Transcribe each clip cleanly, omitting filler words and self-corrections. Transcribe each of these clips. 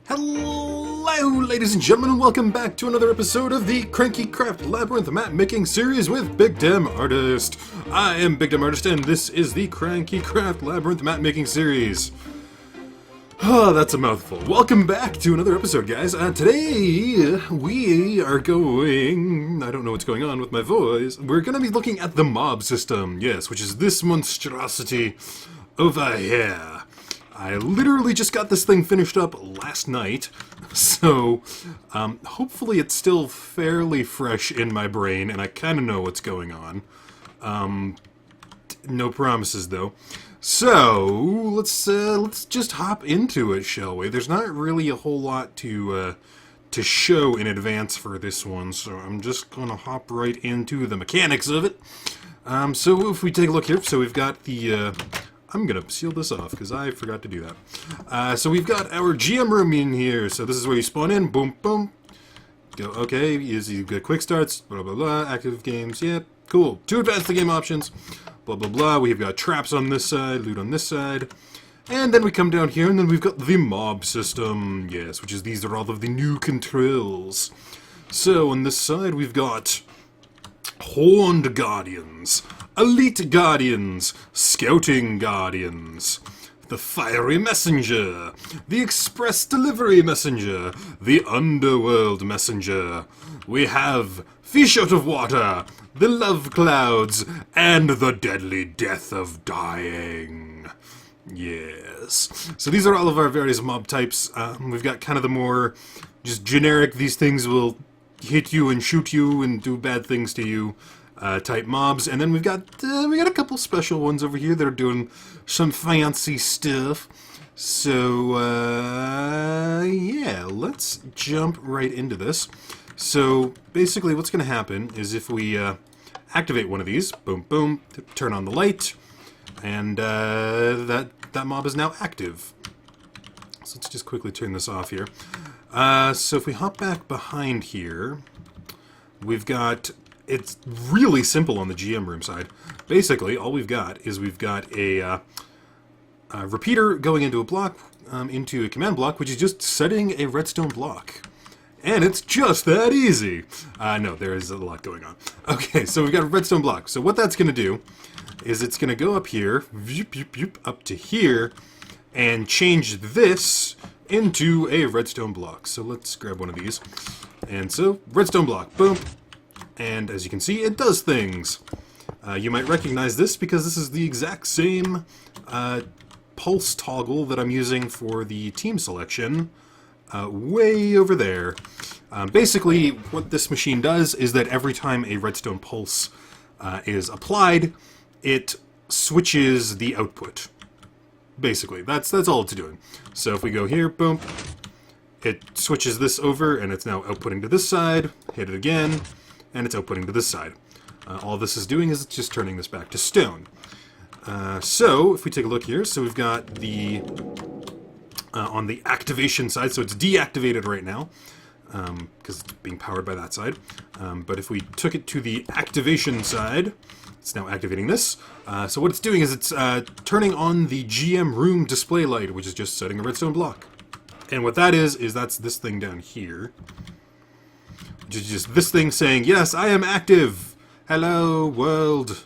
Hello, ladies and gentlemen, and welcome back to another episode of the KrankyKraft Labyrinth map-making series with BigDamnArtist. I am BigDamnArtist, and this is the KrankyKraft Labyrinth map-making series. Oh, that's a mouthful. Welcome back to another episode, guys. Today, we are going... I don't know what's going on with my voice. We're going to be looking at the mob system, yes, which is this monstrosity over here. I literally just got this thing finished up last night, so hopefully it's still fairly fresh in my brain, and I kind of know what's going on. No promises, though. So, let's just hop into it, shall we? There's not really a whole lot to show in advance for this one, so I'm just going to hop right into the mechanics of it. So if we take a look here, so we've got the... I'm going to seal this off, because I forgot to do that. So we've got our GM room in here. So this is where you spawn in. Boom, boom. Go, okay, you get quick starts, blah, blah, blah. Active games, yeah, cool. 2 advanced game options, blah, blah, blah. We've got traps on this side, loot on this side. And then we come down here, and then we've got the mob system. Yes, which is these are all of the new controls. So on this side, we've got Horned Guardians, Elite Guardians, Scouting Guardians, the Fiery Messenger, the Express Delivery Messenger, the Underworld Messenger. We have Fish Out of Water, the Love Clouds, and the Deadly Death of Dying. Yes. So these are all of our various mob types. We've got kind of the more just generic, these things will hit you and shoot you and do bad things to you type mobs, and then we got a couple special ones over here that are doing some fancy stuff. So yeah, let's jump right into this. So basically what's going to happen is if we activate one of these, boom boom, turn on the light, and that mob is now active. So let's just quickly turn this off here. So if we hop back behind here, we've got... It's really simple on the GM room side. Basically, all we've got is we've got a repeater going into a block, into a command block, which is just setting a redstone block. And it's just that easy. No, there is a lot going on. Okay, so we've got a redstone block. So what that's going to do is it's going to go up here, up to here, and change this into a redstone block. So let's grab one of these. And so, redstone block, boom. And as you can see, it does things. You might recognize this because this is the exact same pulse toggle that I'm using for the team selection way over there. Basically, what this machine does is that every time a redstone pulse is applied, it switches the output. Basically, that's all it's doing. So if we go here, boom, it switches this over, and it's now outputting to this side. Hit it again, and it's outputting to this side. All this is doing is it's just turning this back to stone. So if we take a look here, so we've got the on the activation side, so it's deactivated right now because it's being powered by that side. But if we took it to the activation side, it's now activating this. So what it's doing is it's turning on the GM room display light, which is just setting a redstone block. And what that is that's this thing down here. Which is just this thing saying, yes, I am active. Hello, world.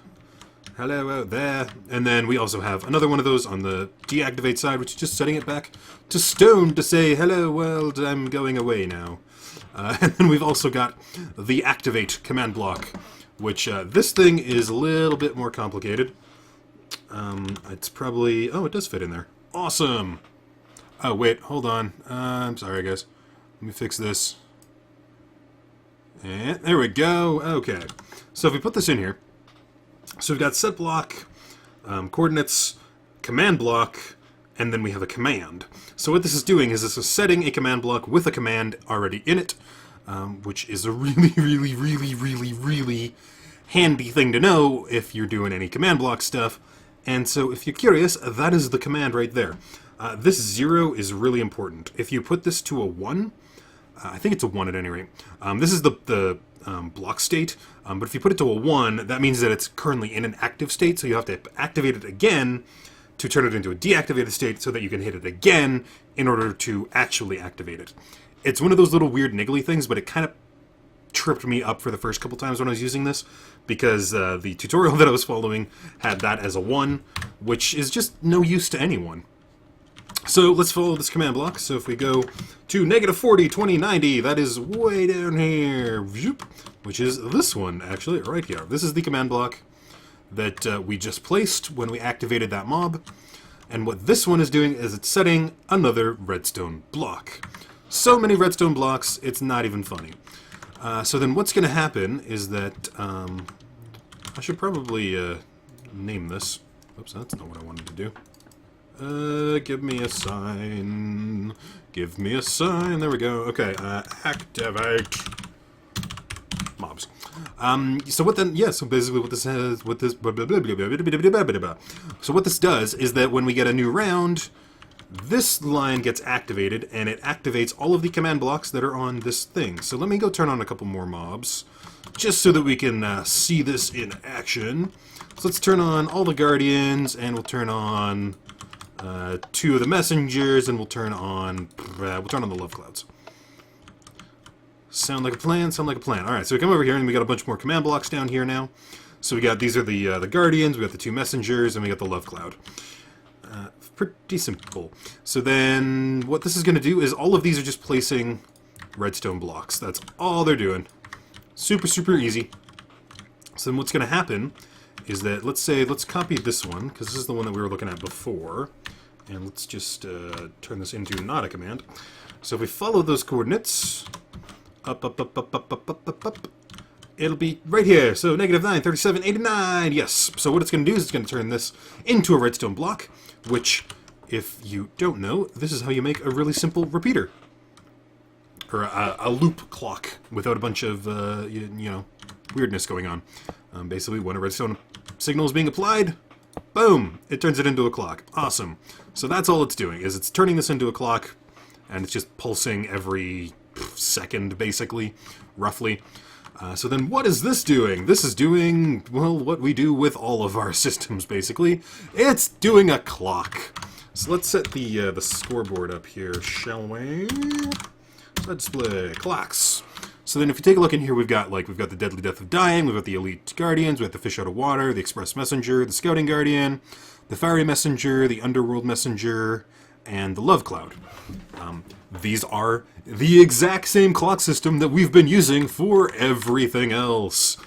Hello out there. And then we also have another one of those on the deactivate side, which is just setting it back to stone to say, hello, world, I'm going away now. And then we've also got the activate command block, which this thing is a little bit more complicated. It's probably... Oh, it does fit in there. Awesome! Oh, wait, hold on. I'm sorry, guys. Let me fix this. And there we go. Okay. So if we put this in here, so we've got set block, coordinates, command block, and then we have a command. So what this is doing is this is setting a command block with a command already in it, which is a really, really, really, really, really handy thing to know if you're doing any command block stuff. And so if you're curious, that is the command right there. This 0 is really important. If you put this to a 1, I think it's a 1 at any rate. This is the block state, but if you put it to a 1, that means that it's currently in an active state, so you have to activate it again to turn it into a deactivated state so that you can hit it again in order to actually activate it. It's one of those little weird niggly things, but it kind of tripped me up for the first couple times when I was using this, because the tutorial that I was following had that as a 1, which is just no use to anyone. So let's follow this command block. So if we go to -40, 20, 90, that is way down here, which is this one, actually, right here. This is the command block that we just placed when we activated that mob. And what this one is doing is it's setting another redstone block. So many redstone blocks, it's not even funny. So then what's going to happen is that I should probably name this. Oops, that's not what I wanted to do. Give me a sign. Give me a sign. There we go. Okay, activate mobs. So what then? Yeah. So basically, what this has, so what this does is that when we get a new round, this line gets activated, and it activates all of the command blocks that are on this thing. So let me go turn on a couple more mobs, just so that we can see this in action. So let's turn on all the guardians, and we'll turn on 2 of the messengers, and we'll turn on the love clouds. Sound like a plan? Sound like a plan. All right, so we come over here, and we got a bunch more command blocks down here now. So we got, these are the guardians, we got the 2 messengers, and we got the love cloud. Pretty simple. So then what this is going to do is all of these are just placing redstone blocks. That's all they're doing. Super, super easy. So then what's going to happen is that, let's copy this one, because this is the one that we were looking at before. And let's just turn this into not a command. So if we follow those coordinates, up, it'll be right here. So -9, 37, 89. Yes. So what it's going to do is it's going to turn this into a redstone block, which, if you don't know, this is how you make a really simple repeater. Or a loop clock without a bunch of, you know, weirdness going on. Basically, when a redstone signal is being applied, boom, it turns it into a clock. Awesome. So that's all it's doing, is it's turning this into a clock, and it's just pulsing every second, basically, roughly. So then what is this doing? This is doing, well, what we do with all of our systems, basically. It's doing a clock. So let's set the scoreboard up here, shall we? Let's display clocks. So then if you take a look in here, we've got the Deadly Death of Dying, we've got the Elite Guardians, we have the Fish Out of Water, the Express Messenger, the Scouting Guardian, the Fiery Messenger, the Underworld Messenger, and the Love Cloud. These are the exact same clock system that we've been using for everything else.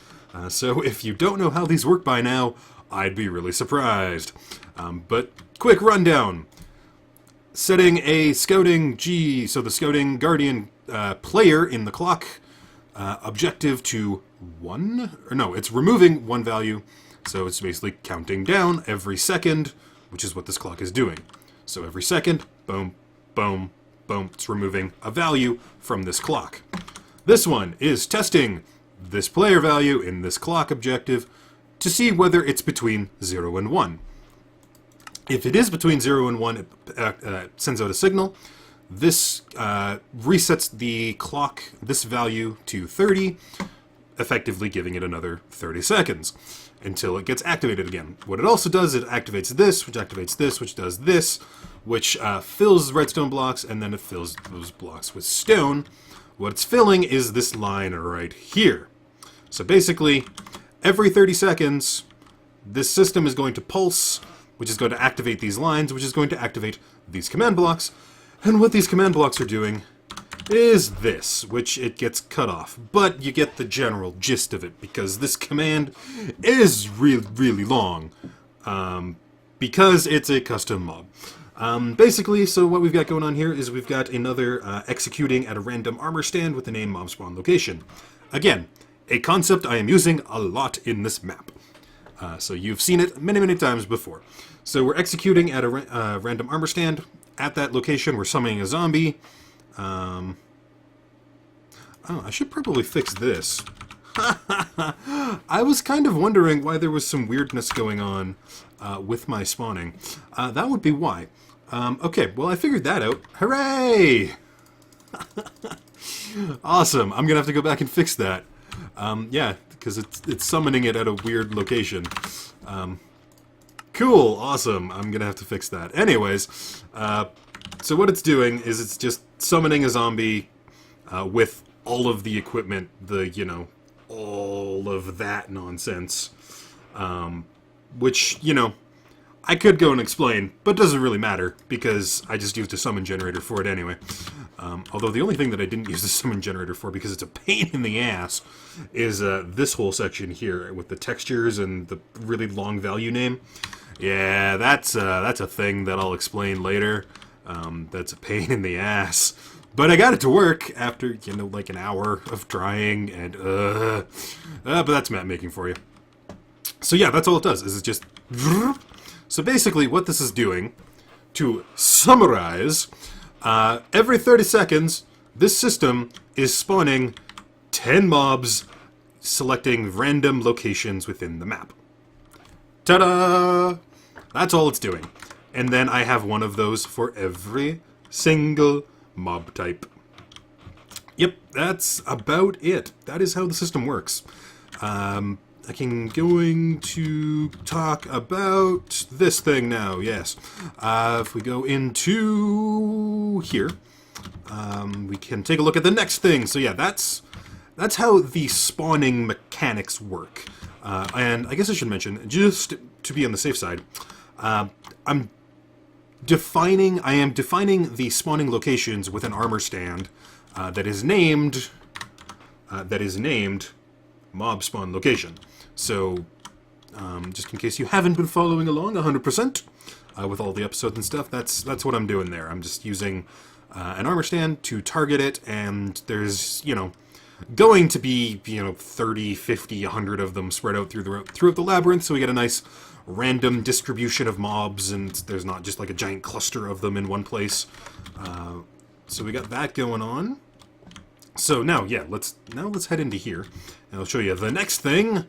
So if you don't know how these work by now, I'd be really surprised. But quick rundown. Setting a Scouting G, so the Scouting Guardian player in the clock objective to 1, or no, it's removing 1 value, so it's basically counting down every second, which is what this clock is doing. So every second, boom, boom, boom, it's removing a value from this clock. This one is testing this player value in this clock objective to see whether it's between 0 and 1. If it is between 0 and 1, it sends out a signal. This resets the clock, this value, to 30, effectively giving it another 30 seconds until it gets activated again. What it also does, it activates this, which activates this, which does this, which fills redstone blocks, and then it fills those blocks with stone. What it's filling is this line right here. So basically, every 30 seconds, this system is going to pulse, which is going to activate these lines, which is going to activate these command blocks. And what these command blocks are doing is this, which it gets cut off. But you get the general gist of it, because this command is really, really long, because it's a custom mob. Basically, so what we've got going on here is we've got another executing at a random armor stand with the name mob spawn location. Again, a concept I am using a lot in this map. So you've seen it many, many times before. So we're executing at a random armor stand. At that location, we're summoning a zombie. Oh, I should probably fix this. I was kind of wondering why there was some weirdness going on with my spawning. That would be why. Okay, well, I figured that out. Hooray! Awesome. I'm going to have to go back and fix that. Yeah, because it's summoning it at a weird location. Cool, awesome. I'm gonna have to fix that. Anyways, so what it's doing is it's just summoning a zombie with all of the equipment, all of that nonsense. Which, I could go and explain, but it doesn't really matter, because I just used a summon generator for it anyway. Although the only thing that I didn't use the summon generator for, because it's a pain in the ass, is this whole section here, with the textures and the really long value name. Yeah, that's a thing that I'll explain later. That's a pain in the ass. But I got it to work after, like an hour of trying, and, but that's map making for you. So yeah, that's all it does, is it just... So basically, what this is doing, to summarize, every 30 seconds, this system is spawning 10 mobs, selecting random locations within the map. Ta-da! That's all it's doing. And then I have one of those for every single mob type. Yep, that's about it. That is how the system works. I'm going to talk about this thing now, yes. If we go into here, we can take a look at the next thing. So yeah, that's how the spawning mechanics work. And I guess I should mention, just to be on the safe side, I am defining the spawning locations with an armor stand that is named mob spawn location. So, just in case you haven't been following along 100% with all the episodes and stuff, that's what I'm doing there. I'm just using an armor stand to target it, and there's, going to be, 30, 50, 100 of them spread out throughout the labyrinth, so we get a nice random distribution of mobs, and there's not just like a giant cluster of them in one place. So we got that going on. So now, yeah, let's head into here, and I'll show you the next thing,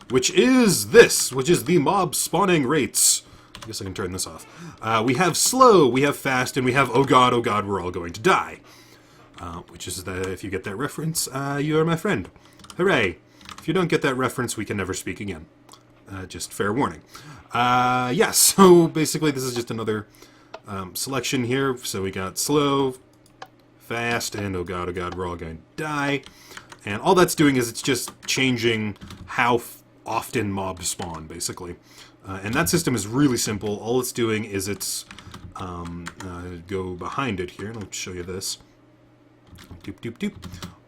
which is the mob spawning rates. I guess I can turn this off. We have slow, we have fast, and we have oh god, we're all going to die. Which is that if you get that reference, you are my friend. Hooray! If you don't get that reference, we can never speak again. Just fair warning. Yeah, so basically this is just another selection here. So we got slow, fast, and oh god, we're all going to die. And all that's doing is it's just changing how often mobs spawn, basically. And that system is really simple. All it's doing is it's... go behind it here, and I'll show you this. Doop, doop, doop.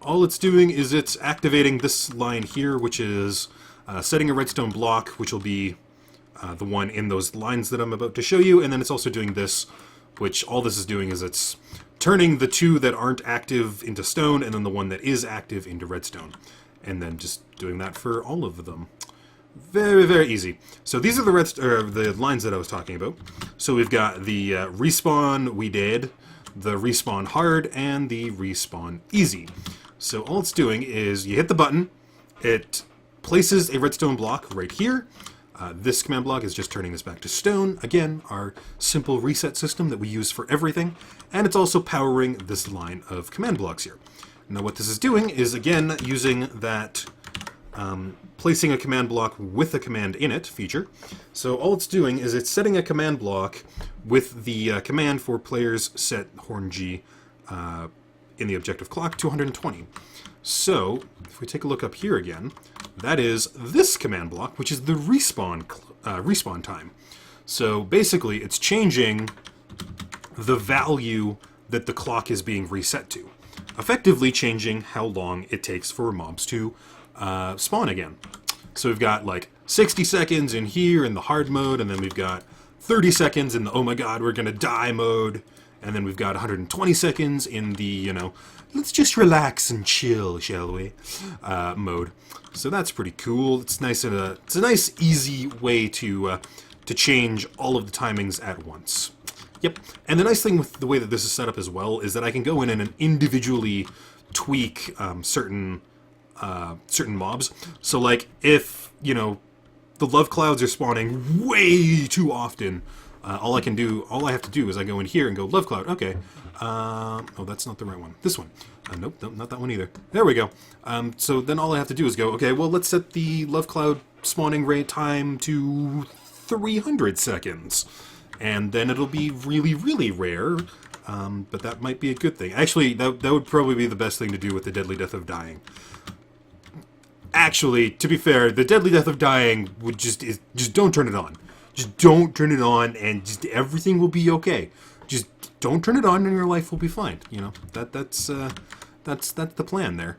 All it's doing is it's activating this line here, which is setting a redstone block, which will be the one in those lines that I'm about to show you, and then it's also doing this, which all this is doing is it's turning the two that aren't active into stone, and then the one that is active into redstone. And then just doing that for all of them. Very, very easy. So these are the lines that I was talking about. So we've got the respawn we did, the respawn hard, and the respawn easy. So all it's doing is you hit the button, it places a redstone block right here. This command block is just turning this back to stone. Again, our simple reset system that we use for everything. And it's also powering this line of command blocks here. Now what this is doing is, again, using that placing a command block with a command in it feature. So all it's doing is it's setting a command block with the command for players set horn G in the objective clock to 120. So if we take a look up here again, that is this command block, which is the respawn time. So basically it's changing the value that the clock is being reset to, effectively changing how long it takes for mobs to spawn again. So we've got like 60 seconds in here in the hard mode, and then we've got 30 seconds in the oh my god, we're gonna die mode, and then we've got 120 seconds in the, let's just relax and chill, shall we, mode. So that's pretty cool. It's nice, it's a nice, easy way to change all of the timings at once. Yep, and the nice thing with the way that this is set up as well is that I can go in and individually tweak certain mobs. So like if, the love clouds are spawning way too often, all I have to do is I go in here and go love cloud. Okay. Oh, that's not the right one. This one. Nope, not that one either. There we go. So then all I have to do is go, okay, well, let's set the love cloud spawning rate time to 300 seconds. And then it'll be really, really rare, but that might be a good thing. Actually, that would probably be the best thing to do with the Deadly Death of Dying. Actually, to be fair, the Deadly Death of Dying would just don't turn it on. Just don't turn it on, and just everything will be okay. Just don't turn it on, and your life will be fine. You know, that's the plan there.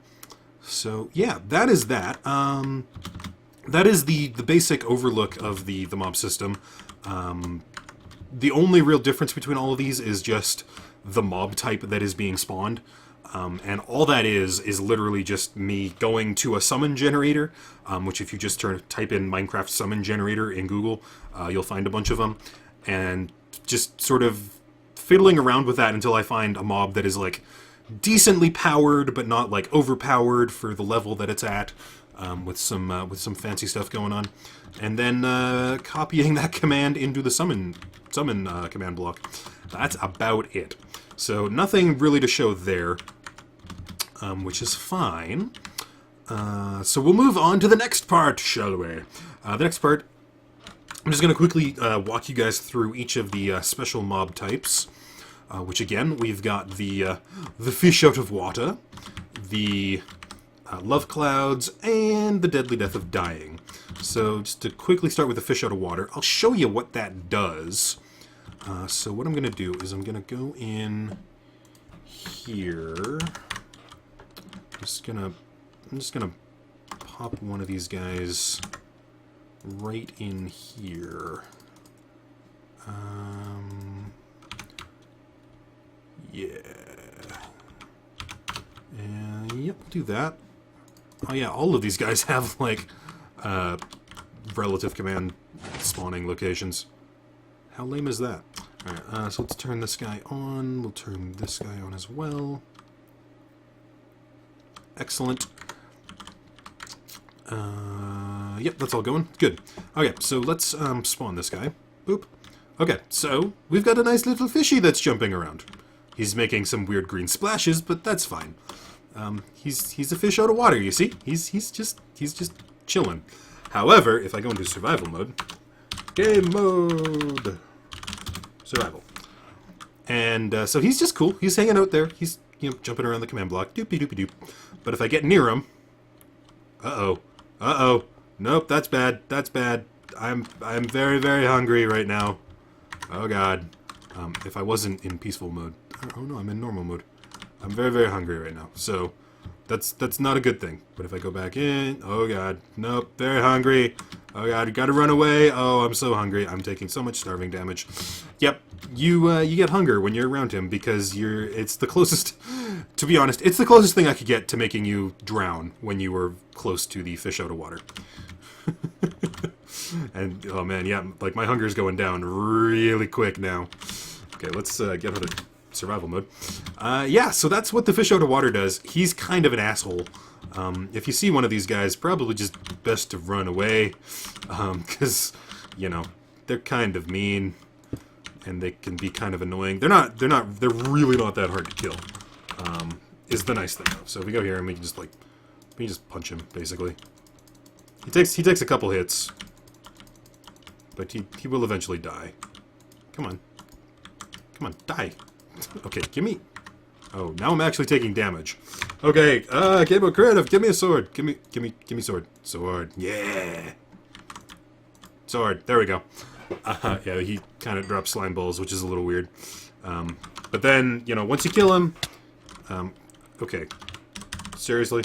So yeah, that is that. That is the basic overlook of the mob system. The only real difference between all of these is just the mob type that is being spawned. And all that is literally just me going to a summon generator, which if you just type in Minecraft summon generator in Google, you'll find a bunch of them, and just sort of fiddling around with that until I find a mob that is like decently powered, but not like overpowered for the level that it's at, with some fancy stuff going on, and then copying that command into the summon command block. That's about it. So nothing really to show there. Which is fine. So we'll move on to the next part, shall we? The next part, I'm just going to quickly walk you guys through each of the special mob types, which again, we've got the fish out of water, the love clouds, and the Deadly Death of Dying. So just to quickly start with the fish out of water, I'll show you what that does. So what I'm going to do is I'm going to go in here. I'm just gonna pop one of these guys right in here. Yeah. Yep, we'll do that. Oh yeah, all of these guys have like relative command spawning locations. How lame is that? Alright, so let's turn this guy on. We'll turn this guy on as well. Excellent. Yep, that's all going. Good. Okay, so let's spawn this guy. Boop. Okay, so we've got a nice little fishy that's jumping around. He's making some weird green splashes, but that's fine. He's a fish out of water, you see? He's just chilling. However, if I go into survival mode, game mode, survival, and so he's just cool. He's hanging out there. He's jumping around the command block. Doopy doopy doop. But if I get near him, nope, that's bad. That's bad. I'm very, very hungry right now. Oh god. If I wasn't in peaceful mode, oh no, I'm in normal mode. I'm very, very hungry right now. So that's not a good thing. But if I go back in, oh god, nope, very hungry. Oh god, you gotta run away. Oh, I'm so hungry. I'm taking so much starving damage. Yep, you get hunger when you're around him because it's the closest. To be honest, it's the closest thing I could get to making you drown when you were close to the fish out of water. And oh man, yeah, like my hunger's going down really quick now. Okay, let's get out of survival mode. Yeah, so that's what the fish out of water does. He's kind of an asshole. If you see one of these guys, probably just best to run away, because they're kind of mean, and they can be kind of annoying. They're really not that hard to kill. Is the nice thing though. So if we go here and we can just punch him basically. He takes a couple hits, but he will eventually die. Come on, die. Okay, give me. Oh, now I'm actually taking damage. Okay, Game Mode Creative, give me a sword. Give me sword. Sword, yeah. Sword, there we go. Yeah, he kind of drops slime balls, which is a little weird. But then, once you kill him, okay, seriously?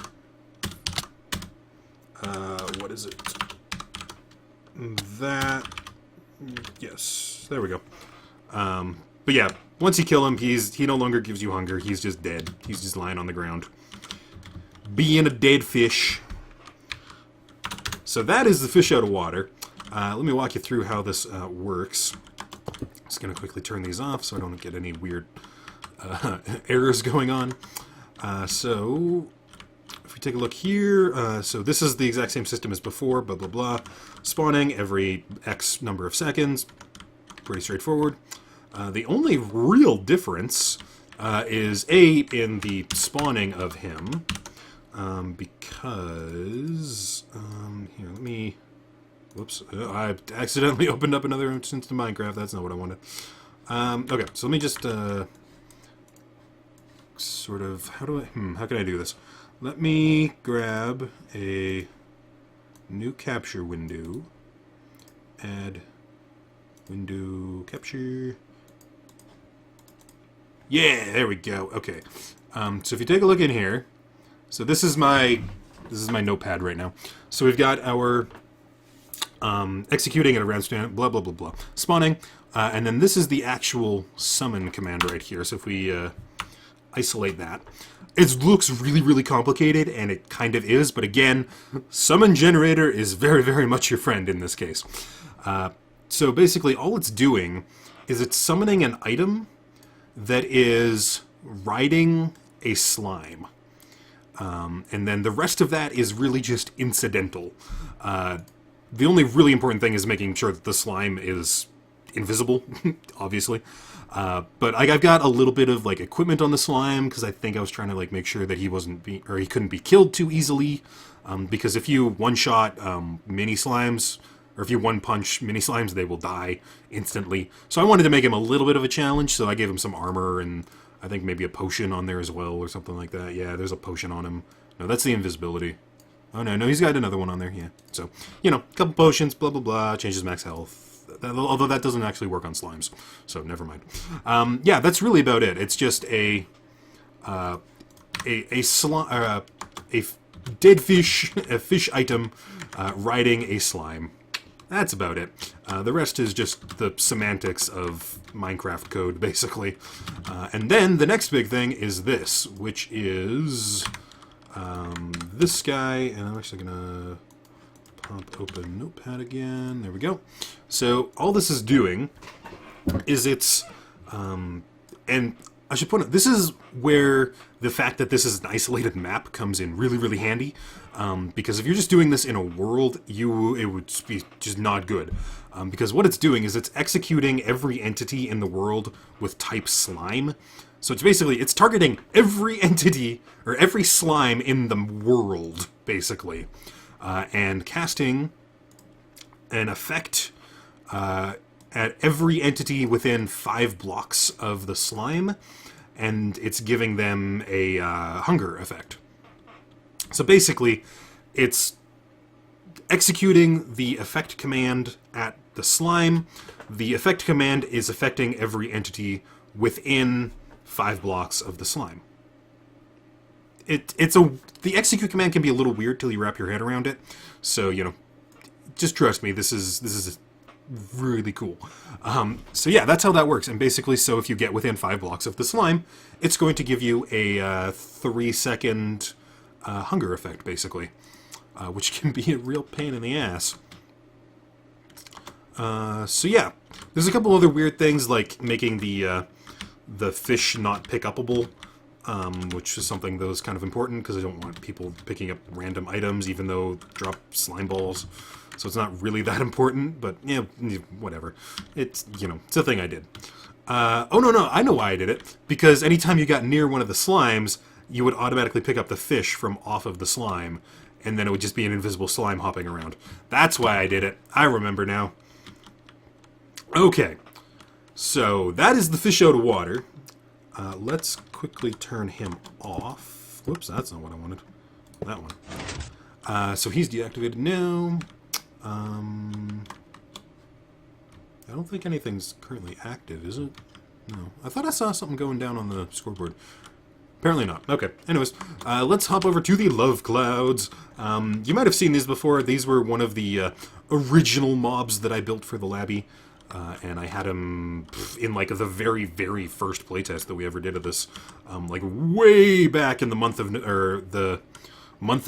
What is it? That, yes, there we go. But yeah, once you kill him, he no longer gives you hunger. He's just dead. He's just lying on the ground, being a dead fish. So that is the fish out of water. Let me walk you through how this works. Just gonna quickly turn these off so I don't get any weird errors going on. So if we take a look here, so this is the exact same system as before, blah blah blah. Spawning every X number of seconds. Pretty straightforward. The only real difference is in the spawning of him, because here, let me Whoops. I accidentally opened up another instance to Minecraft. That's not what I wanted. Okay, so let me just, sort of, how can I do this? Let me grab a new capture window. Add window capture. Yeah, there we go. Okay. So if you take a look in here, so this is my notepad right now. So we've got our executing at a random blah blah blah blah spawning, and then this is the actual summon command right here. So if we isolate that, it looks really complicated, and it kind of is. But again, summon generator is very much your friend in this case. So basically, all it's doing is it's summoning an item that is riding a slime. And then the rest of that is really just incidental. The only really important thing is making sure that the slime is invisible, obviously. But I've got a little bit of like equipment on the slime because I think I was trying to like make sure that he couldn't be killed too easily. Because if you one-shot mini slimes, or if you one-punch mini slimes, they will die instantly. So I wanted to make him a little bit of a challenge, so I gave him some armor and I think maybe a potion on there as well, or something like that. Yeah, there's a potion on him. No, that's the invisibility. Oh, no, he's got another one on there, yeah. So, you know, a couple potions, blah, blah, blah, changes max health. Although that doesn't actually work on slimes, so never mind. Yeah, that's really about it. It's just a dead fish, a fish item riding a slime. That's about it. The rest is just the semantics of Minecraft code, basically. And then the next big thing is this, which is this guy. And I'm actually going to pop open Notepad again. There we go. So all this is doing is it's... and I should point out, this is where the fact that this is an isolated map comes in really handy. Because if you're just doing this in a world, it would be just not good. Because what it's doing is it's executing every entity in the world with type slime. So it's basically, it's targeting every entity, or every slime in the world, basically. And casting an effect at every entity within 5 blocks of the slime. And it's giving them a hunger effect. So basically, it's executing the effect command at the slime. The effect command is affecting every entity within 5 blocks of the slime. The execute command can be a little weird till you wrap your head around it. So, you know, just trust me, this is really cool. So yeah, that's how that works. And basically, so if you get within 5 blocks of the slime, it's going to give you a 3-second hunger effect, basically, which can be a real pain in the ass. So yeah, there's a couple other weird things, like making the fish not pick-upable, which is something that was kind of important, because I don't want people picking up random items, even though drop slime balls. So it's not really that important, but, yeah, whatever. It's, you know, it's a thing I did. Oh, no, I know why I did it. Because anytime you got near one of the slimes, you would automatically pick up the fish from off of the slime, and then it would just be an invisible slime hopping around. That's why I did it. I remember now. Okay. So, that is the fish out of water. Let's quickly turn him off. Whoops, that's not what I wanted. That one. So he's deactivated now. I don't think anything's currently active, is it? No. I thought I saw something going down on the scoreboard. Apparently not. Okay. Anyways, let's hop over to the love clouds. You might have seen these before. These were one of the original mobs that I built for the Labby. And I had them in, like, the very first playtest that we ever did of this. Like, way back in the month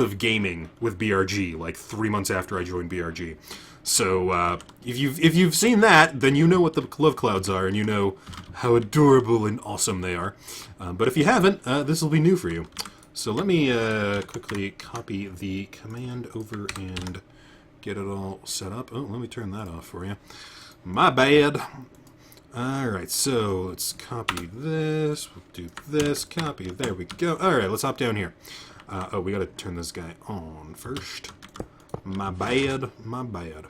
of gaming with BRG, like 3 months after I joined BRG. So, if you've seen that, then you know what the love clouds are, and you know how adorable and awesome they are. But if you haven't, this will be new for you. So let me quickly copy the command over and get it all set up. Oh, let me turn that off for you. My bad. Alright, so let's copy this. We'll do this. Copy. There we go. Alright, let's hop down here. Oh, we gotta turn this guy on first. My bad, my bad.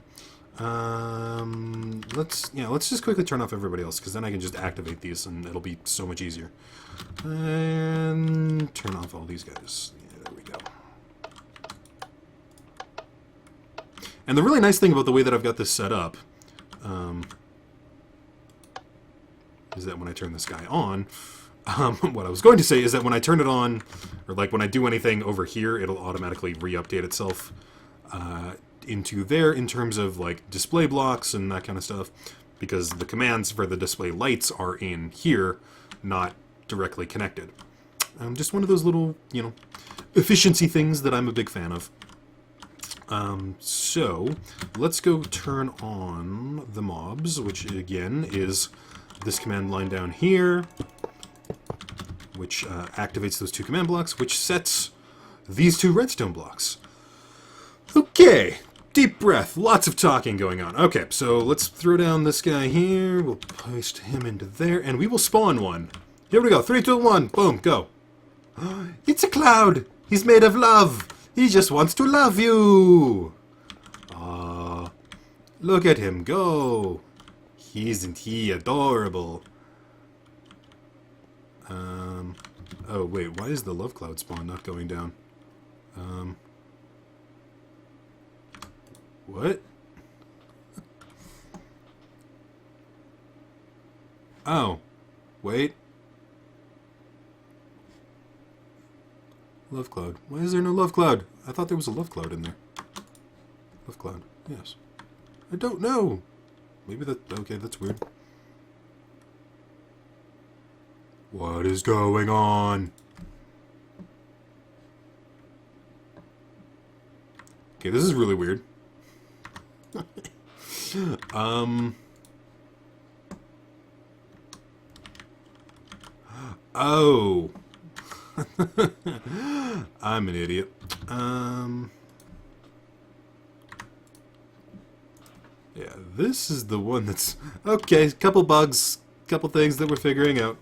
Let's just quickly turn off everybody else, because then I can just activate these and it'll be so much easier. And turn off all these guys. Yeah, there we go. And the really nice thing about the way that I've got this set up is that when I turn this guy on, what I was going to say is that when I turn it on, or like when I do anything over here, it'll automatically re-update itself into there in terms of like display blocks and that kind of stuff, because the commands for the display lights are in here, not directly connected. Just one of those little, you know, efficiency things that I'm a big fan of. So let's go turn on the mobs, which again is this command line down here, which activates those two command blocks, which sets these two redstone blocks. Okay, deep breath, lots of talking going on. Okay, so let's throw down this guy here, we'll paste him into there, and we will spawn one. Here we go, 3, 2, 1, boom, go. It's a cloud! He's made of love! He just wants to love you! Aww. Look at him go! Isn't he adorable? Oh wait, why is the love cloud spawn not going down? What? Oh, wait. Love cloud. Why is there no love cloud? I thought there was a love cloud in there. Love cloud, yes. I don't know. Maybe that... okay, that's weird. What is going on? Okay, this is really weird. Oh. I'm an idiot. Yeah, this is the one that's... okay, couple bugs, couple things that we're figuring out.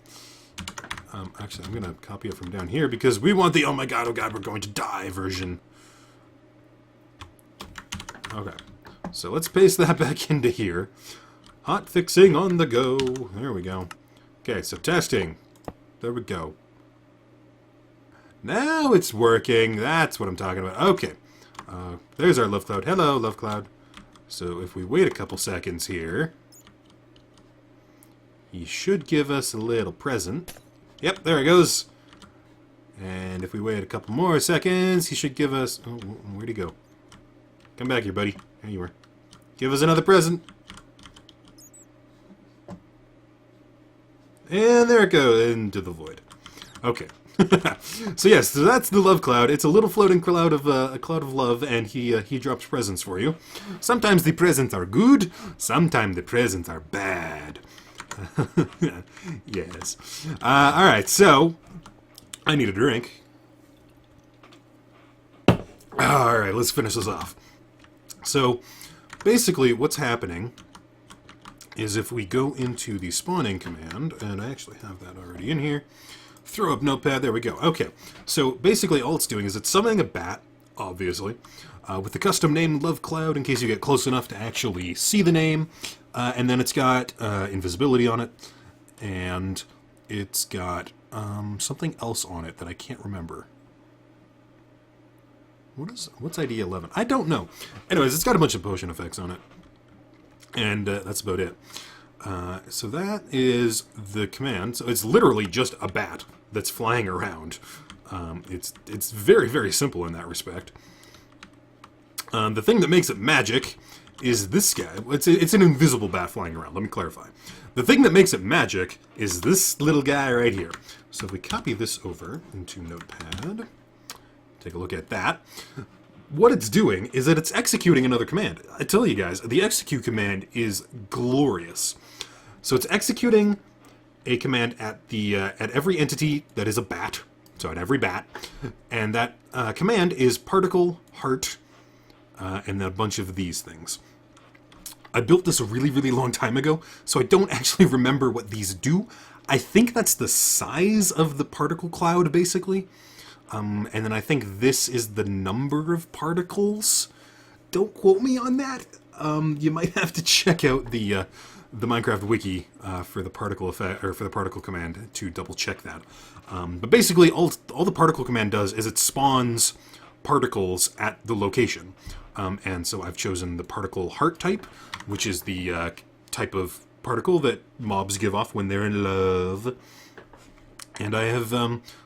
Actually, I'm going to copy it from down here because we want the oh my god, we're going to die version. Okay, so let's paste that back into here. Hot fixing on the go. There we go. Okay, so testing. There we go. Now it's working. That's what I'm talking about. Okay. There's our love cloud. Hello, love cloud. So if we wait a couple seconds here, he should give us a little present. Yep, there it goes. And if we wait a couple more seconds, he should give us... oh, where'd he go? Come back here, buddy. There you are. Give us another present. And there it goes, into the void. Okay. So yes, so that's the love cloud. It's a little floating cloud of a cloud of love, and he drops presents for you. Sometimes the presents are good, sometimes the presents are bad. Yes. All right. So I need a drink. All right, let's finish this off. So basically, what's happening is if we go into the spawning command, and I actually have that already in here. Throw up notepad, there we go. Okay, so basically all it's doing is it's summoning a bat, obviously, with the custom name Love Cloud in case you get close enough to actually see the name, and then it's got invisibility on it, and it's got something else on it that I can't remember. What's ID 11? I don't know. Anyways, it's got a bunch of potion effects on it, and that's about it. So that is the command. So it's literally just a bat that's flying around. It's very, very simple in that respect. The thing that makes it magic is this guy. It's an invisible bat flying around. Let me clarify. The thing that makes it magic is this little guy right here. So if we copy this over into Notepad, take a look at that. What it's doing is that it's executing another command. I tell you guys, the execute command is glorious. So it's executing a command at the at every entity that is a bat, so at every bat, and that command is particle, heart, and then a bunch of these things. I built this a really, really long time ago, so I don't actually remember what these do. I think that's the size of the particle cloud, basically. And then I think this is the number of particles. don't quote me on that. You might have to check out the Minecraft wiki for the particle effect, or for the particle command, to double check that. But basically, all the particle command does is it spawns particles at the location. And so I've chosen the particle heart type, which is the type of particle that mobs give off when they're in love. And I have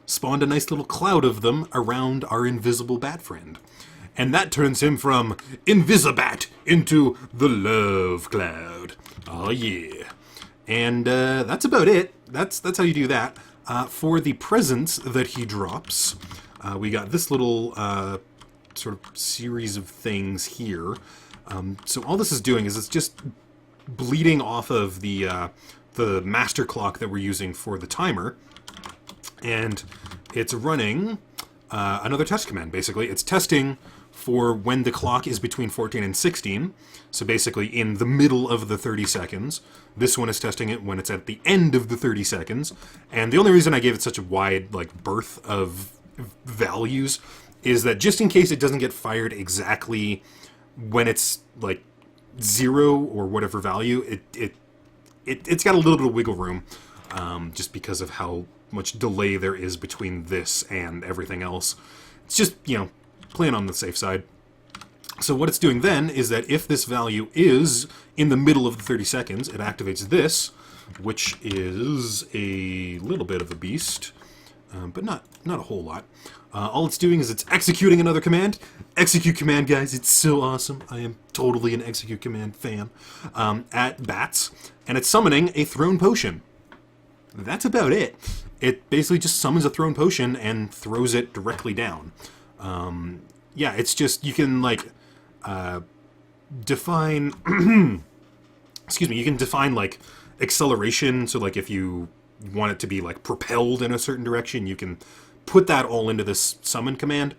spawned a nice little cloud of them around our invisible bat friend. And that turns him from Invisibat into the Love Cloud. Oh yeah. And that's about it. That's how you do that. For the presents that he drops, we got this little sort of series of things here. So all this is doing is it's just bleeding off of the master clock that we're using for the timer. And it's running another test command, basically. It's testing for when the clock is between 14 and 16, so basically in the middle of the 30 seconds. This one is testing it when it's at the end of the 30 seconds, and the only reason I gave it such a wide berth of values is that just in case it doesn't get fired exactly when it's like 0 or whatever value, it's got a little bit of wiggle room, just because of how much delay there is between this and everything else. It's just, playing on the safe side. So what it's doing then is that if this value is in the middle of the 30 seconds, it activates this, which is a little bit of a beast, but not a whole lot. All it's doing is it's executing another command. Execute command, guys, it's so awesome. I am totally an execute command fan. At bats, and it's summoning a thrown potion. That's about it. It basically just summons a thrown potion and throws it directly down. Yeah, it's just, you can, define, excuse me, you can define, acceleration, so, if you want it to be, propelled in a certain direction, you can put that all into this summon command.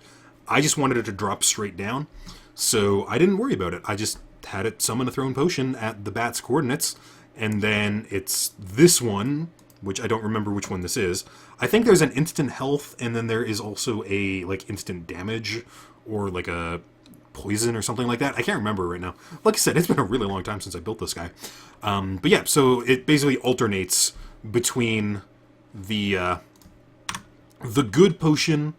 I just wanted it to drop straight down, so I didn't worry about it. I just had it summon a thrown potion at the bat's coordinates, and then it's this one, which I don't remember which one this is. I think there's an instant health, and then there is also a, instant damage, or, a poison or something like that. I can't remember right now. Like I said, it's been a really long time since I built this guy. But yeah, so it basically alternates between the good potion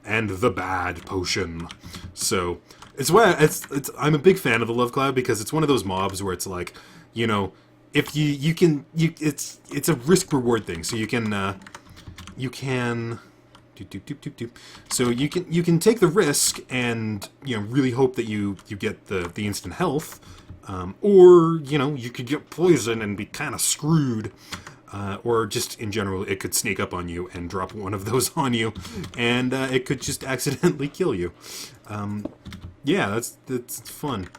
and the bad potion. So, I'm a big fan of the Love Cloud, because it's one of those mobs where it's if it's a risk reward thing, so you can so you can take the risk and really hope that you get the instant health, or you could get poison and be kind of screwed, or just in general it could sneak up on you and drop one of those on you, and it could just accidentally kill you. Yeah, that's fun.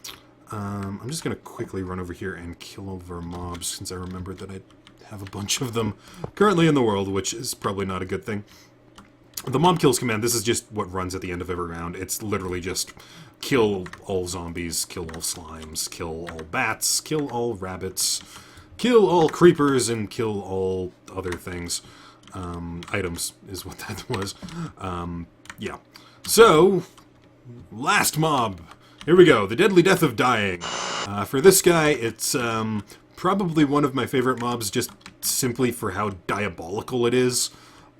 I'm just going to quickly run over here and kill all of our mobs, since I remembered that I have a bunch of them currently in the world, which is probably not a good thing. The mob kills command, this is just what runs at the end of every round. It's literally just kill all zombies, kill all slimes, kill all bats, kill all rabbits, kill all creepers, and kill all other things. Items is what that was. Yeah. So, last mob. Here we go, the Deadly Death of Dying. For this guy, it's probably one of my favorite mobs, just simply for how diabolical it is.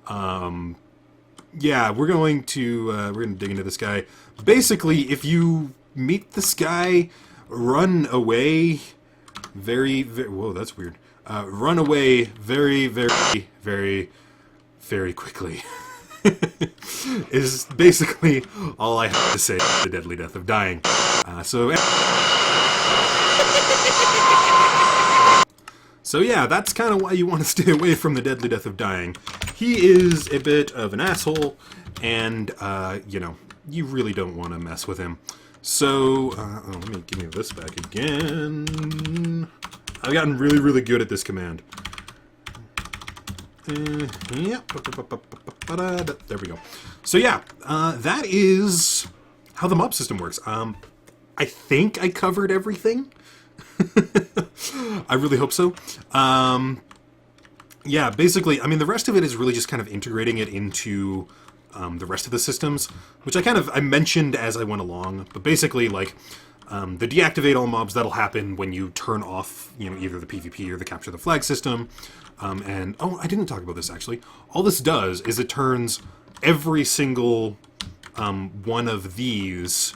Yeah, we're going to dig into this guy. Basically, if you meet this guy, run away very, whoa, that's weird. Run away very, very, very, very quickly. Is basically all I have to say about the Deadly Death of Dying. So yeah, that's kind of why you want to stay away from the Deadly Death of Dying. He is a bit of an asshole, and, you really don't want to mess with him. So, give me this back again. I've gotten really, really good at this command. Yeah. There we go. So yeah, that is how the mob system works. I think I covered everything. I really hope so. Yeah, basically, the rest of it is really just kind of integrating it into the rest of the systems, which I mentioned as I went along. But basically, The deactivate all mobs, that'll happen when you turn off, either the PvP or the capture the flag system. And, oh, I didn't talk about this, actually. All this does is it turns every single one of these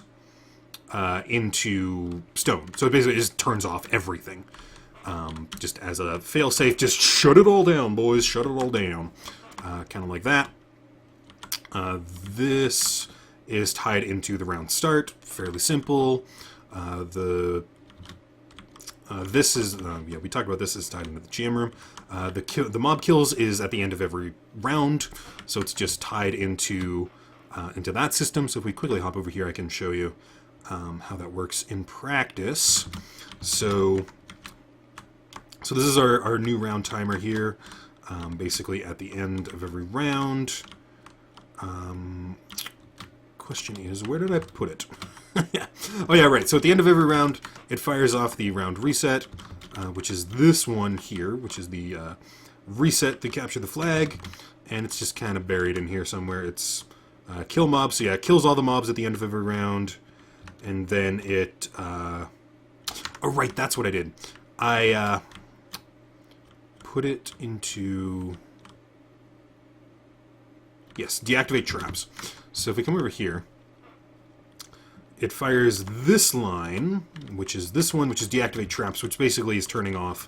into stone. So it basically just turns off everything. Just as a failsafe, just shut it all down, boys. Shut it all down. Kind of like that. This is tied into the round start. Fairly simple. This is, yeah, we talked about this, is tied into the GM room. The mob kills is at the end of every round, so it's just tied into that system. So if we quickly hop over here, I can show you how that works in practice. So this is our new round timer here. Basically at the end of every round. Question is, where did I put it? Yeah. Oh yeah, right. So at the end of every round, it fires off the round reset, which is this one here, which is the reset to capture the flag, and it's just kind of buried in here somewhere. It's kill mobs. So yeah, it kills all the mobs at the end of every round, and then it. Oh right, that's what I did. I put it into. Yes, deactivate traps. So if we come over here, it fires this line, which is this one, which is deactivate traps, which basically is turning off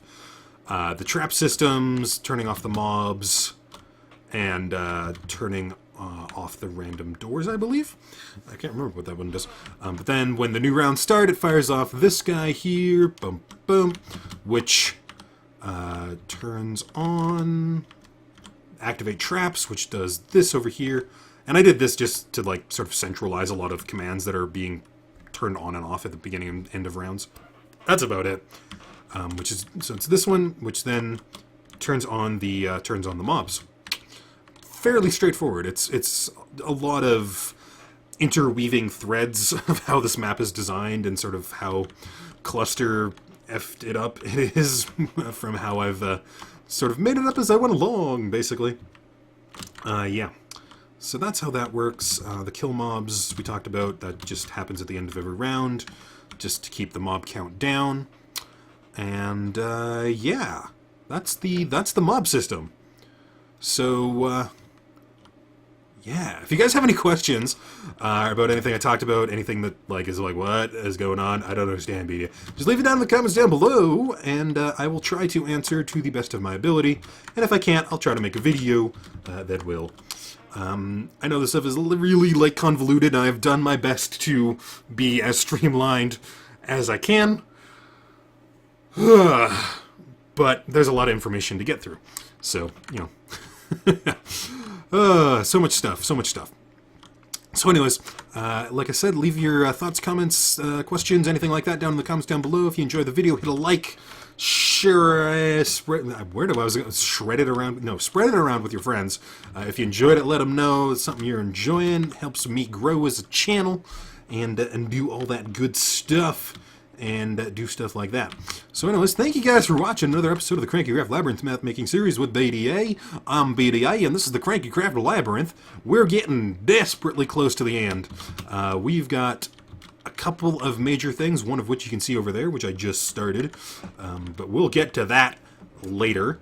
the trap systems, turning off the mobs, and turning off the random doors, I believe. I can't remember what that one does. But then when the new round starts, it fires off this guy here, boom, boom, which turns on activate traps, which does this over here. And I did this just to like sort of centralize a lot of commands that are being turned on and off at the beginning and end of rounds. That's about it. So it's this one, which then turns on the mobs. Fairly straightforward. It's a lot of interweaving threads of how this map is designed and sort of how cluster effed it up it is from how I've sort of made it up as I went along, basically. Yeah. So that's how that works. The kill mobs we talked about, that just happens at the end of every round, just to keep the mob count down. And yeah, that's the mob system. So yeah, if you guys have any questions about anything I talked about, anything that is like, what is going on, I don't understand, BDA, just leave it down in the comments down below, and I will try to answer to the best of my ability. And if I can't, I'll try to make a video that will. I know this stuff is really convoluted, and I've done my best to be as streamlined as I can. But there's a lot of information to get through. So, so much stuff. So anyways, like I said, leave your thoughts, comments, questions, anything like that down in the comments down below. If you enjoyed the video, hit a like, share, spread it around. No, spread it around with your friends. If you enjoyed it, let them know it's something you're enjoying. Helps me grow as a channel and do all that good stuff. And do stuff like that. So anyways, thank you guys for watching another episode of the KrankyKraft Labyrinth Math Making Series with BDA. I'm BDA, and this is the KrankyKraft Labyrinth. We're getting desperately close to the end. We've got a couple of major things, one of which you can see over there, which I just started. But we'll get to that later,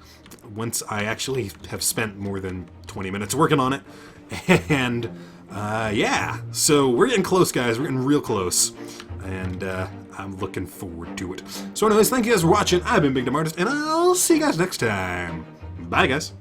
once I actually have spent more than 20 minutes working on it. And yeah, so we're getting close, guys. We're getting real close. And I'm looking forward to it. So anyways, thank you guys for watching. I've been BigDamnArtist, and I'll see you guys next time. Bye, guys.